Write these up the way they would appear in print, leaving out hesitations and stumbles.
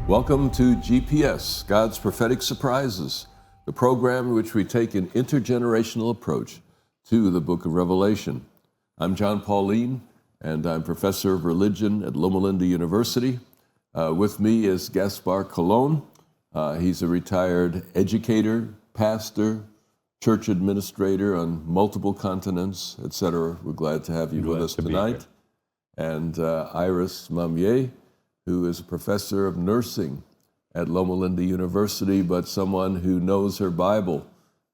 Welcome to GPS, God's Prophetic Surprises, the program in which we take an intergenerational approach to the book of Revelation. I'm Jon Paulien, and I'm professor of religion at Loma Linda University. With me is Gaspar Colon. He's a retired educator, pastor, church administrator on multiple continents, etc. We're glad to have you with us tonight. And Iris Mamier, who is a professor of nursing at Loma Linda University, but someone who knows her Bible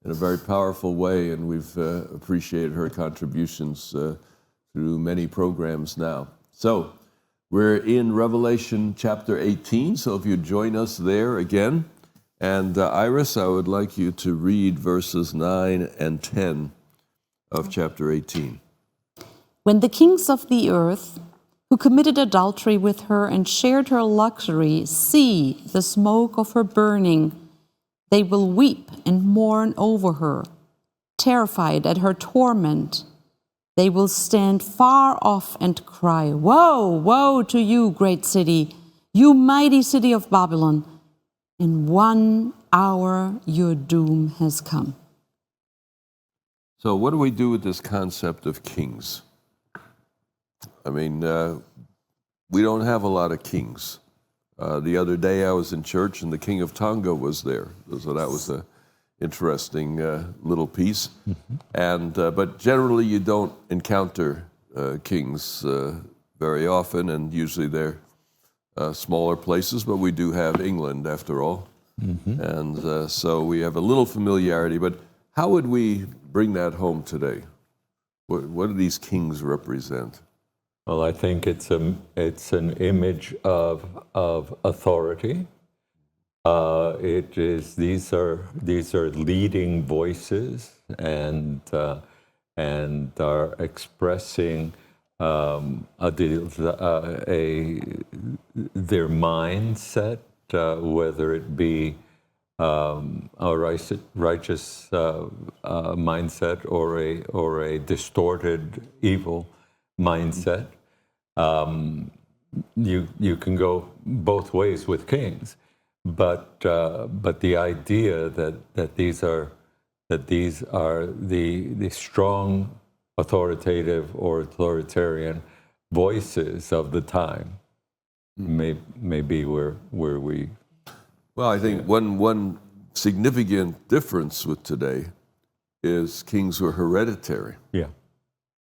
in a very powerful way, and we've appreciated her contributions through many programs now. So we're in Revelation chapter 18, so if you join us there again. And Iris, I would like you to read verses 9 and 10 of chapter 18. When the kings of the earth, who committed adultery with her and shared her luxury, see the smoke of her burning, they will weep and mourn over her, terrified at her torment. They will stand far off and cry, "Woe, woe to you, great city, you mighty city of Babylon! In 1 hour your doom has come." So what do we do with this concept of kings? I mean, we don't have a lot of kings. The other day I was in church and the King of Tonga was there. So that was an interesting little piece. Mm-hmm. And but generally you don't encounter kings very often, and usually they're smaller places, but we do have England after all. Mm-hmm. And so we have a little familiarity, but how would we bring that home today? What do these kings represent? Well, I think it's an image of authority. These are leading voices and are expressing their mindset, whether it be a righteous mindset or a distorted evil mindset. You can go both ways with kings, but the idea that these are the strong, authoritative or authoritarian voices of the time may be where we. Well, I think one significant difference with today is kings were hereditary. Yeah.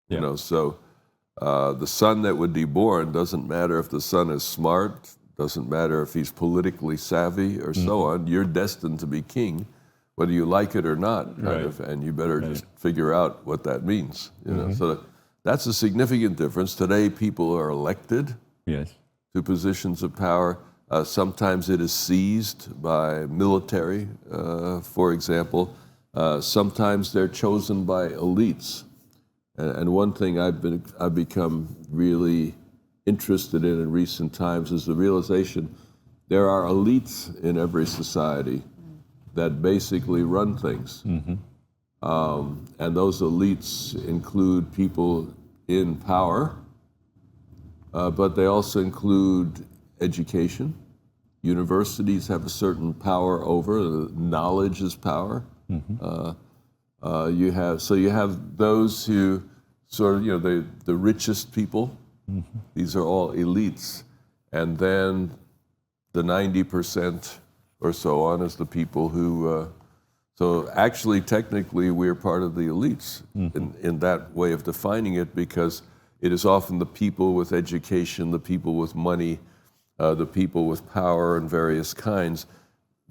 You know, so. The son that would be born, doesn't matter if the son is smart, doesn't matter if he's politically savvy or so on, you're destined to be king, whether you like it or not, kind of, and you better just figure out what that means. You know? So that's a significant difference. Today, people are elected to positions of power. Sometimes it is seized by military, for example. Sometimes they're chosen by elites. And one thing I've become really interested in recent times is the realization there are elites in every society that basically run things. Mm-hmm. And those elites include people in power, but they also include education. Universities have a certain power over, knowledge is power. Mm-hmm. You have those who sort of, the richest people. Mm-hmm. These are all elites. And then the 90% or so on is the people who, so actually technically we're part of the elites in that way of defining it, because it is often the people with education, the people with money, the people with power and various kinds.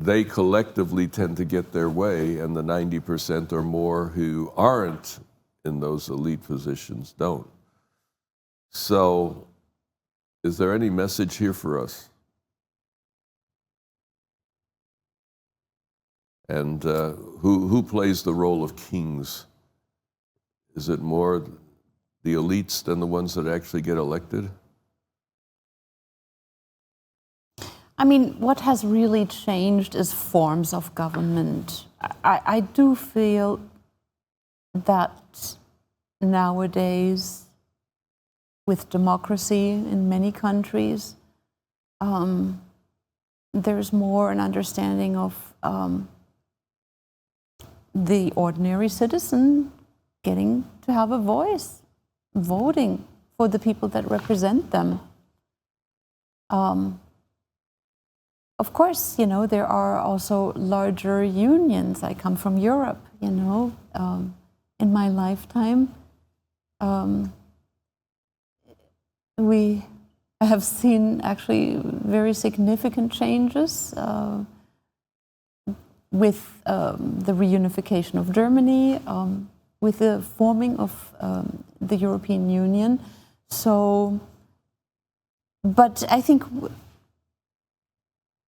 They collectively tend to get their way, and the 90% or more who aren't in those elite positions don't. So, is there any message here for us? And who plays the role of kings? Is it more the elites than the ones that actually get elected? I mean, what has really changed is forms of government. I do feel that nowadays, with democracy in many countries, there's more an understanding of the ordinary citizen getting to have a voice, voting for the people that represent them. Of course, there are also larger unions. I come from Europe, in my lifetime. I have seen actually very significant changes with the reunification of Germany, with the forming of the European Union. So, but I think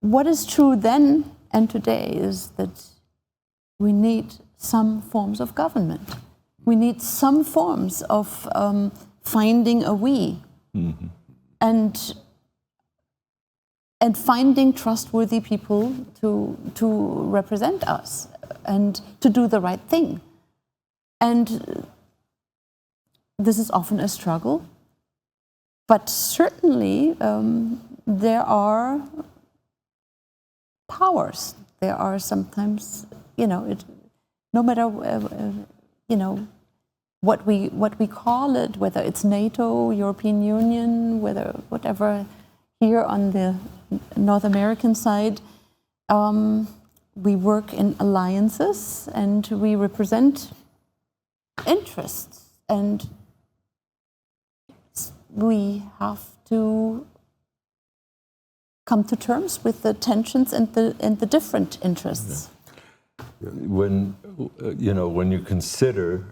what is true then and today is that we need some forms of government. We need some forms of finding a we. Mm-hmm. And finding trustworthy people to represent us and to do the right thing. And this is often a struggle, but certainly there are powers. There are sometimes, no matter what we call it, whether it's NATO, European Union, whatever. Here on the North American side, we work in alliances and we represent interests, and we have to come to terms with the tensions and the different interests. Yeah. When you consider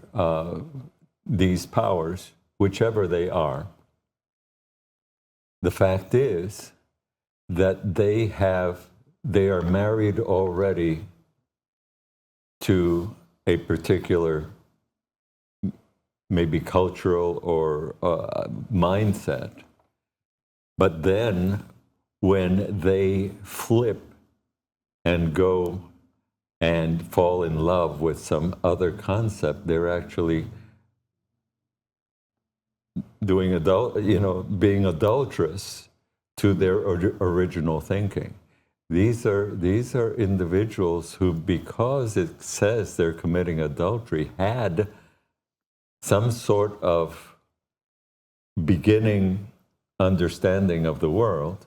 these powers, whichever they are, the fact is that they are married already to a particular, maybe cultural or mindset. But then when they flip and go and fall in love with some other concept, they're actually being adulterous to their original thinking. These are individuals who, because it says they're committing adultery, had some sort of beginning understanding of the world,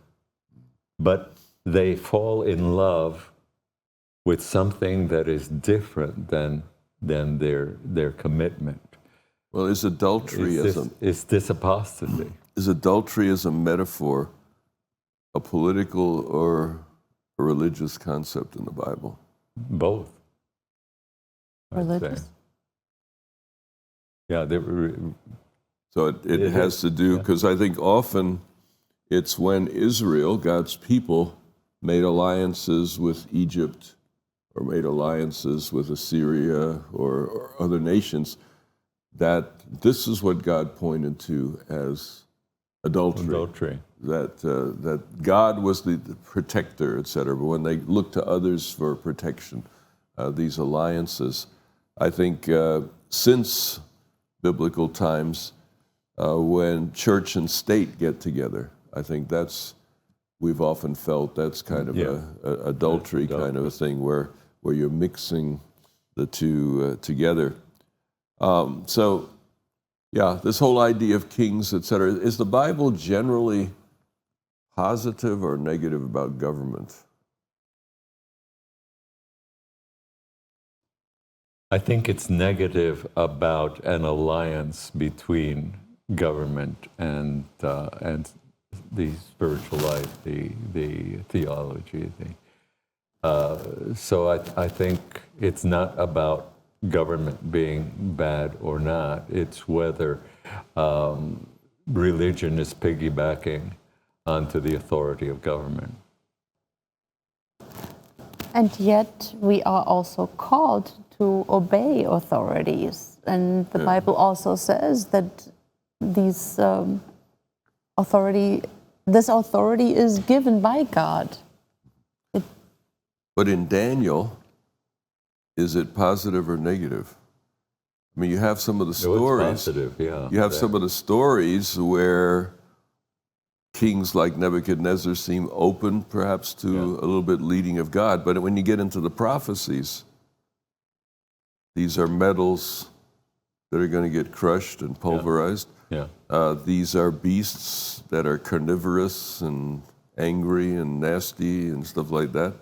but they fall in love with something that is different than their commitment. Well, is adultery is this apostasy? Is adultery as a metaphor a political or a religious concept in the Bible? Both. Religious? Yeah. So it has to do, because I think often it's when Israel, God's people, made alliances with Egypt or made alliances with Assyria or other nations, that this is what God pointed to as adultery. That God was the protector, etc. But when they looked to others for protection, these alliances, I think since biblical times, when church and state get together, I think we've often felt that's kind of a adultery kind of a thing where you're mixing the two together. So, this whole idea of kings, etc. Is the Bible generally positive or negative about government? I think it's negative about an alliance between government and the spiritual life, the theology. So I think it's not about government being bad or not. It's whether religion is piggybacking onto the authority of government. And yet we are also called to obey authorities. And the Bible also says that this authority is given by God. But in Daniel, is it positive or negative? I mean, you have some of the stories. It's positive, yeah. You have some of the stories where kings like Nebuchadnezzar seem open perhaps to a little bit leading of God. But when you get into the prophecies, these are metals that are going to get crushed and pulverized. Yeah. These are beasts that are carnivorous and angry and nasty and stuff like that,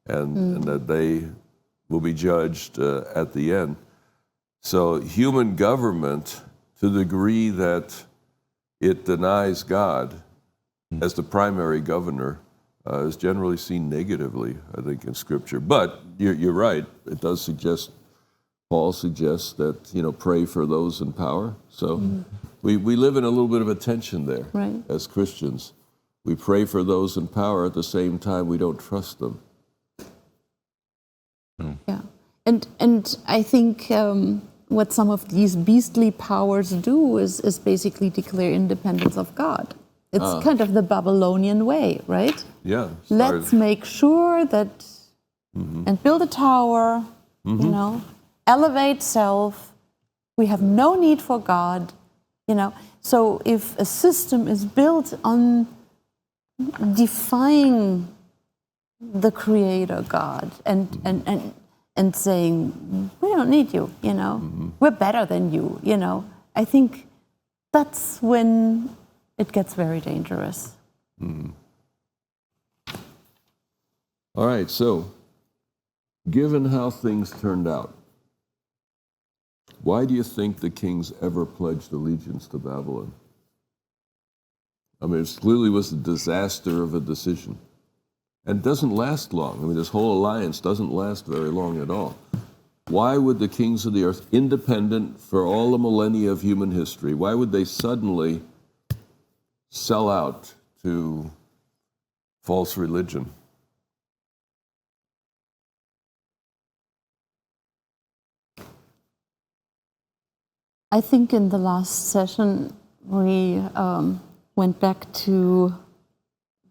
and that they will be judged at the end. So human government, to the degree that it denies God as the primary governor, is generally seen negatively, I think, in Scripture. But you're right. It does suggest, Paul suggests that, pray for those in power. So we live in a little bit of a tension there as Christians. We pray for those in power, at the same time we don't trust them. Yeah. And I think what some of these beastly powers do is basically declare independence of God. It's kind of the Babylonian way, right? Yeah. Let's make sure that, and build a tower, elevate self. We have no need for God, So if a system is built on defying the Creator God and saying, we don't need you, we're better than you, I think that's when it gets very dangerous. All right, so given how things turned out, why do you think the kings ever pledged allegiance to Babylon? I mean, it clearly was a disaster of a decision. And it doesn't last long. I mean, this whole alliance doesn't last very long at all. Why would the kings of the earth, independent for all the millennia of human history, why would they suddenly sell out to false religion? I think in the last session we went back to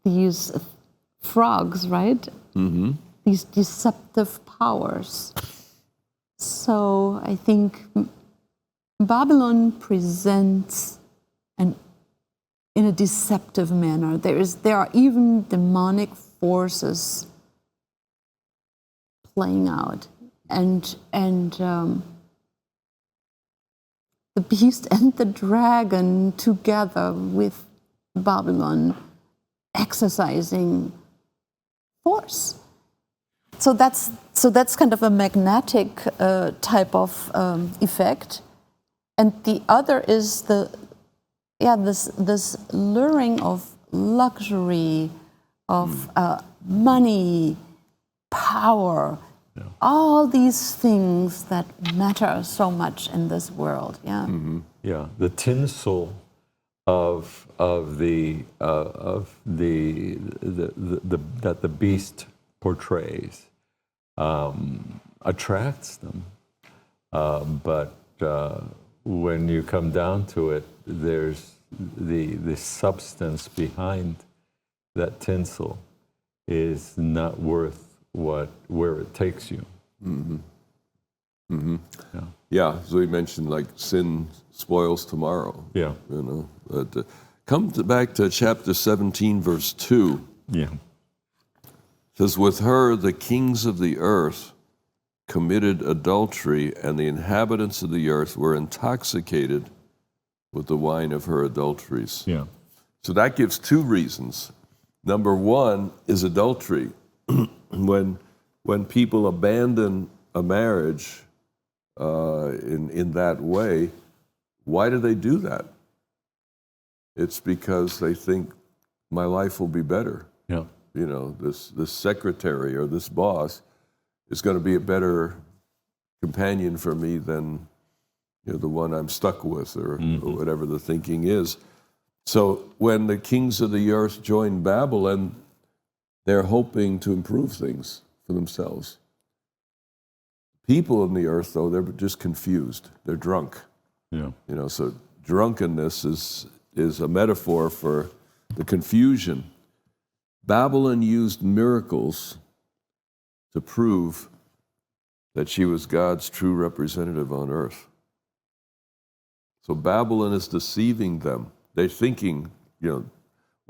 these frogs, right? These deceptive powers. So I think Babylon presents in a deceptive manner. There are even demonic forces playing out, and the beast and the dragon together with Babylon exercising force. So that's kind of a magnetic type of effect, and the other is this luring of luxury, of money, power, all these things that matter so much in this world. Yeah, the tinsel of the that the beast portrays attracts them, but when you come down to it, there's the substance behind that tinsel is not worth where it takes you. Yeah, so we mentioned like sin spoils tomorrow. Yeah. But back to chapter 17, verse 2. Yeah. It says, with her the kings of the earth committed adultery, and the inhabitants of the earth were intoxicated with the wine of her adulteries. Yeah. So that gives two reasons. Number one is adultery. When people abandon a marriage in that way, why do they do that? It's because they think my life will be better. Yeah. This secretary or this boss is going to be a better companion for me than the one I'm stuck with, or whatever the thinking is. So when the kings of the earth join Babylon, they're hoping to improve things for themselves. People in the earth, though, they're just confused. They're drunk. Yeah. So drunkenness is a metaphor for the confusion. Babylon used miracles to prove that she was God's true representative on earth. So Babylon is deceiving them. They're thinking,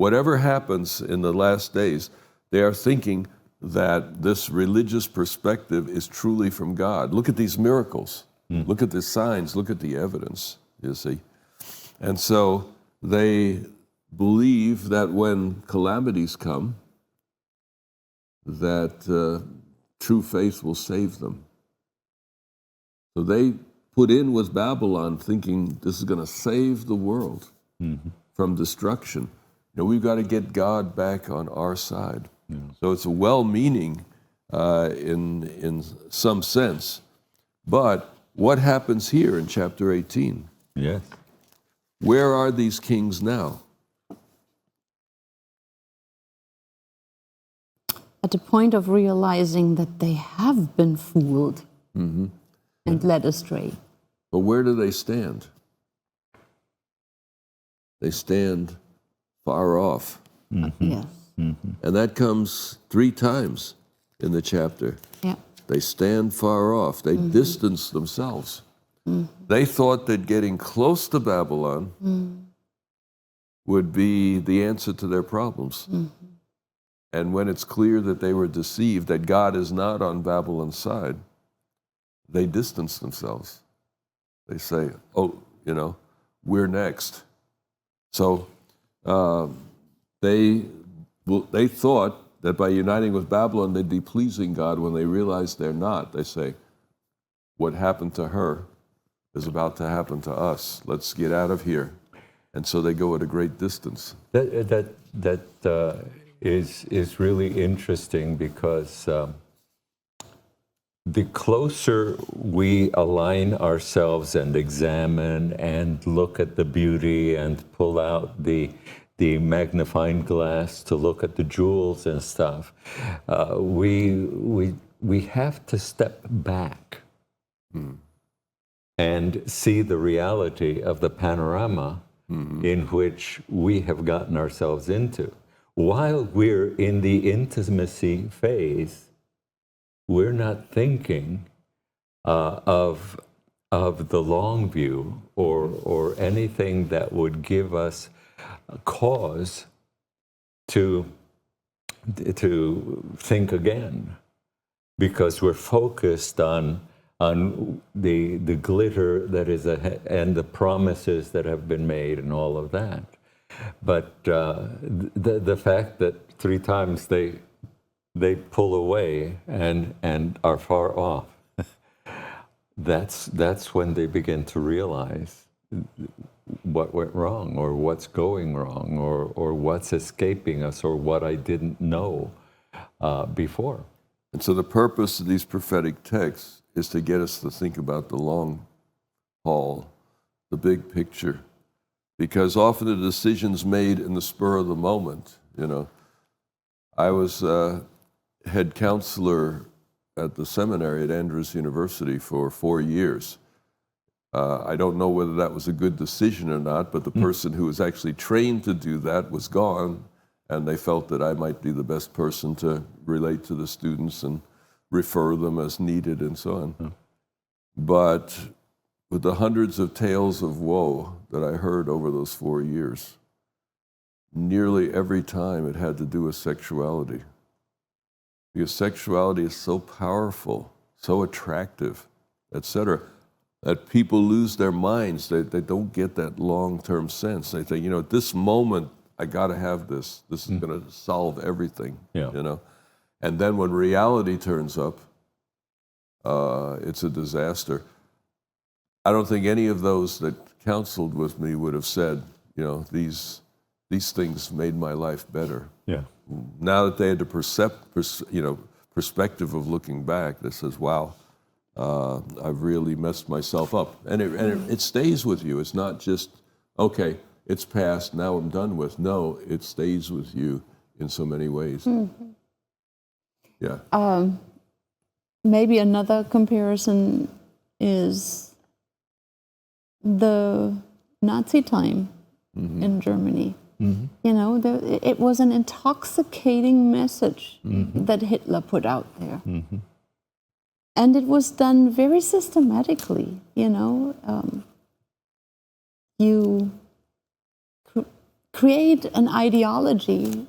whatever happens in the last days, they are thinking that this religious perspective is truly from God. Look at these miracles. Look at the signs. Look at the evidence, you see. And so they believe that when calamities come, that true faith will save them. So they put in with Babylon thinking this is going to save the world from destruction. You know, we've got to get God back on our side. So it's a well-meaning in some sense. But what happens here in chapter 18? Yes. Where are these kings now? At the point of realizing that they have been fooled and led astray. But where do they stand? They stand far off. Yes. And that comes 3 times in the chapter. Yeah. They stand far off. They distance themselves. They thought that getting close to Babylon would be the answer to their problems. And when it's clear that they were deceived, that God is not on Babylon's side, they distance themselves. They say, oh, you know, we're next. So they thought that by uniting with Babylon, they'd be pleasing God. When they realize they're not, they say, what happened to her is about to happen to us. Let's get out of here. And so they go at a great distance. That is really interesting because the closer we align ourselves and examine and look at the beauty and pull out the magnifying glass to look at the jewels and stuff, we have to step back and see the reality of the panorama in which we have gotten ourselves into. While we're in the intimacy phase, we're not thinking of the long view or anything that would give us cause to think again, because we're focused on the glitter that is ahead and the promises that have been made and all of that. But the fact that 3 times they pull away and are far off, that's when they begin to realize what went wrong or what's going wrong or what's escaping us or what I didn't know before. And so the purpose of these prophetic texts is to get us to think about the long haul, the big picture. Because often the decisions made in the spur of the moment, you know. I was head counselor at the seminary at Andrews University for 4 years. I don't know whether that was a good decision or not, but the person who was actually trained to do that was gone, and they felt that I might be the best person to relate to the students and refer them as needed and so on. But with the hundreds of tales of woe that I heard over those 4 years, nearly every time it had to do with sexuality. Because sexuality is so powerful, so attractive, etc., that people lose their minds. They don't get that long-term sense. They think, you know, at this moment, I got to have this. This is going to solve everything, you know. And then when reality turns up, it's a disaster. I don't think any of those that counseled with me would have said, you know, these things made my life better. Yeah. Now that they had the perspective of looking back, that says, wow, I've really messed myself up. And it stays with you. It's not just, okay, it's past, now I'm done with. No, it stays with you in so many ways. Yeah. Maybe another comparison is the Nazi time in Germany. You know, it was an intoxicating message that Hitler put out there. And it was done very systematically, you know. You create an ideology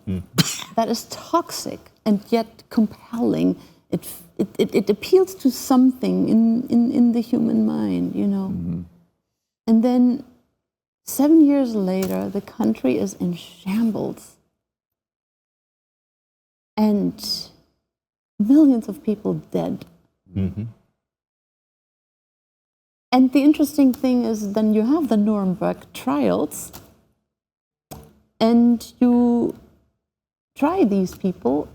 that is toxic and yet compelling. It appeals to something in the human mind, you know. And then 7 years later, the country is in shambles. And millions of people dead. And the interesting thing is then you have the Nuremberg trials, and you try these people,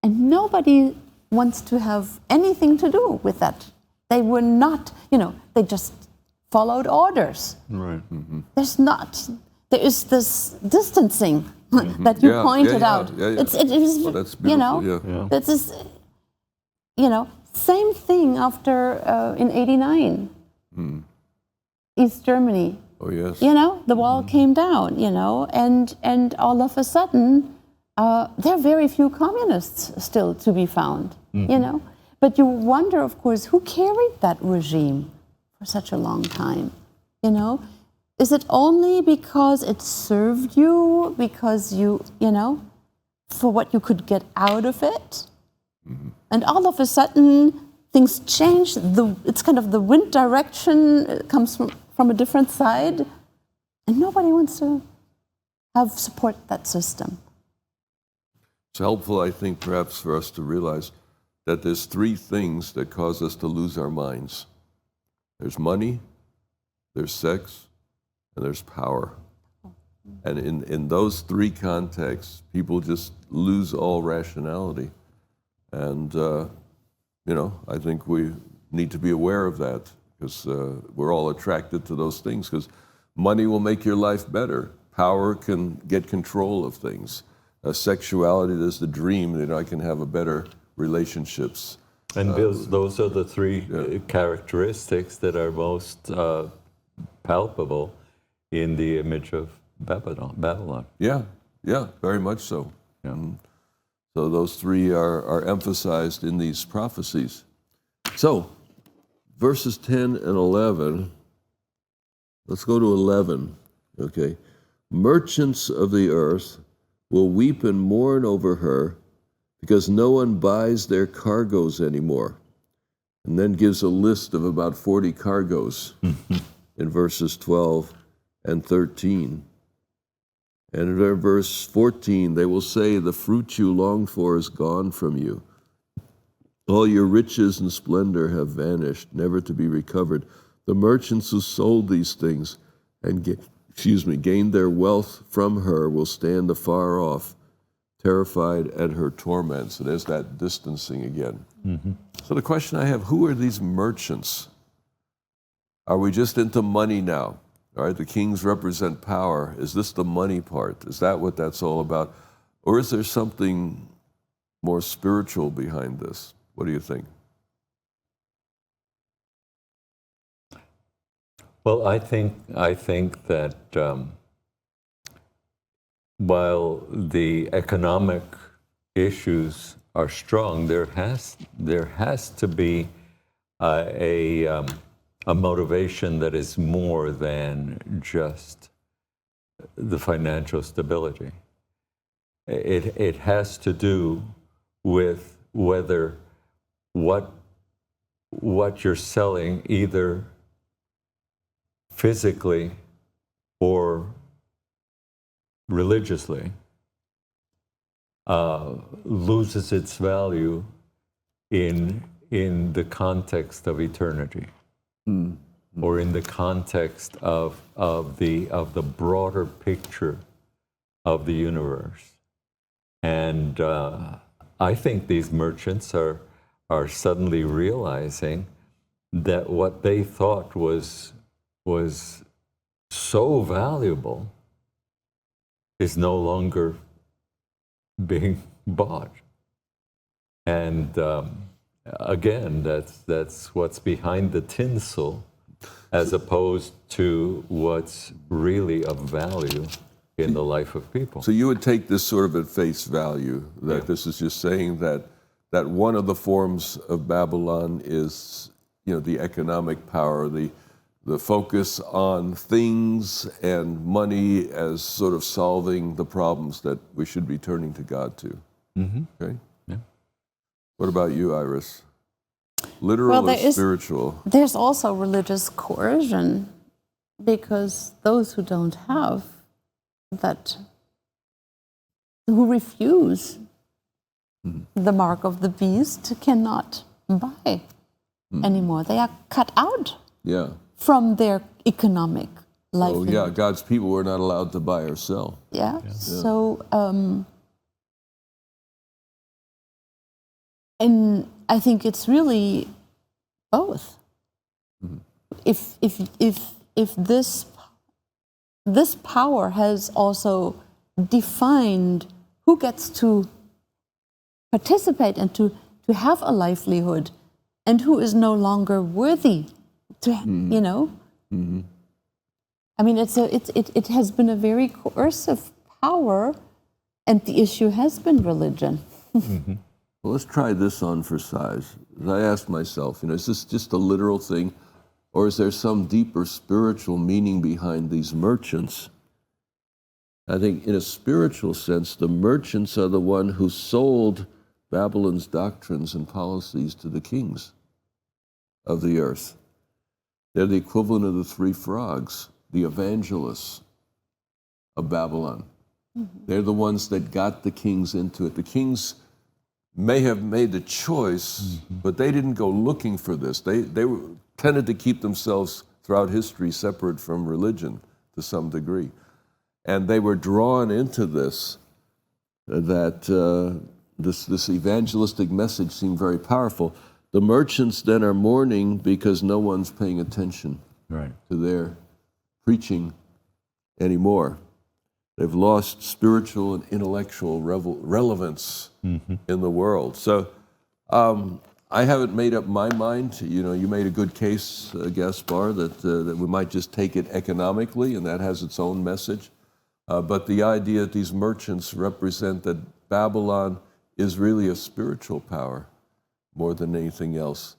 and nobody wants to have anything to do with that. They were not, you know, they just followed orders. Right. There is this distancing that you pointed out. It is, well, that's beautiful, you know, this is, you know, same thing after in '89, East Germany. Oh yes. You know, the wall came down. You know, and all of a sudden, there are very few communists still to be found. You know, but you wonder, of course, who carried that regime for such a long time. You know, is it only because it served you, because you know, for what you could get out of it? And all of a sudden, things change. It's kind of the wind direction comes from a different side, and nobody wants to support that system. It's helpful, I think, perhaps for us to realize that there's three things that cause us to lose our minds. There's money, there's sex, and there's power. And in those three contexts, people just lose all rationality. And, you know, I think we need to be aware of that, because we're all attracted to those things, because money will make your life better. Power can get control of things. Sexuality is the dream that I can have a better relationships. And those are the three characteristics that are most palpable in the image of Babylon. Yeah, very much so. Yeah. So those three are emphasized in these prophecies. So, verses 10 and 11, let's go to 11, okay. Merchants of the earth will weep and mourn over her, because no one buys their cargoes anymore. And then gives a list of about 40 cargoes in verses 12 and 13. And in verse 14, they will say, the fruit you longed for is gone from you. All your riches and splendor have vanished, never to be recovered. The merchants who sold these things and gained their wealth from her will stand afar off, terrified at her torments. And there's that distancing again. So the question I have, who are these merchants? Are we just into money now? All right, the kings represent power. Is this the money part? Is that what that's all about? Or is there something more spiritual behind this? What do you think? Well, I think that while the economic issues are strong, there has to be a motivation that is more than just the financial stability. It has to do with whether what you're selling, either physically or religiously, loses its value in the context of eternity, or in the context of the broader picture of the universe. And I think these merchants are suddenly realizing that what they thought was so valuable is no longer being bought. And again, that's what's behind the tinsel, as opposed to what's really of value in the life of people. So you would take this sort of at face value, that this is just saying that one of the forms of Babylon is, the economic power, the the focus on things and money as sort of solving the problems that we should be turning to God to. Okay? Yeah. What about you, Iris? Literal or spiritual? There's also religious coercion, because those who don't have that, who refuse the mark of the beast, cannot buy anymore. They are cut out Yeah. from their economic life. Oh, yeah, God's people were not allowed to buy or sell. Yeah. So, and I think it's really both. If this power has also defined who gets to participate and to have a livelihood, and who is no longer worthy to, you know. I mean, it has been a very coercive power, and the issue has been religion. Well, let's try this on for size. I asked myself, you know, is this just a literal thing, or is there some deeper spiritual meaning behind these merchants? I think in a spiritual sense, the merchants are the one who sold Babylon's doctrines and policies to the kings of the earth. They're the equivalent of the three frogs, the evangelists of Babylon. They're the ones that got the kings into it. The kings may have made the choice, but they didn't go looking for this. They tended to keep themselves throughout history separate from religion to some degree. And they were drawn into this, this evangelistic message seemed very powerful. The merchants then are mourning because no one's paying attention to their preaching anymore. They've lost spiritual and intellectual relevance in the world. So I haven't made up my mind. You know, you made a good case, Gaspar, that we might just take it economically, and that has its own message. But the idea that these merchants represent that Babylon is really a spiritual power more than anything else,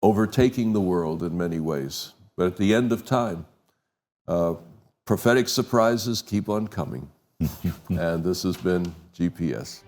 overtaking the world in many ways. But at the end of time, prophetic surprises keep on coming. And this has been GPS.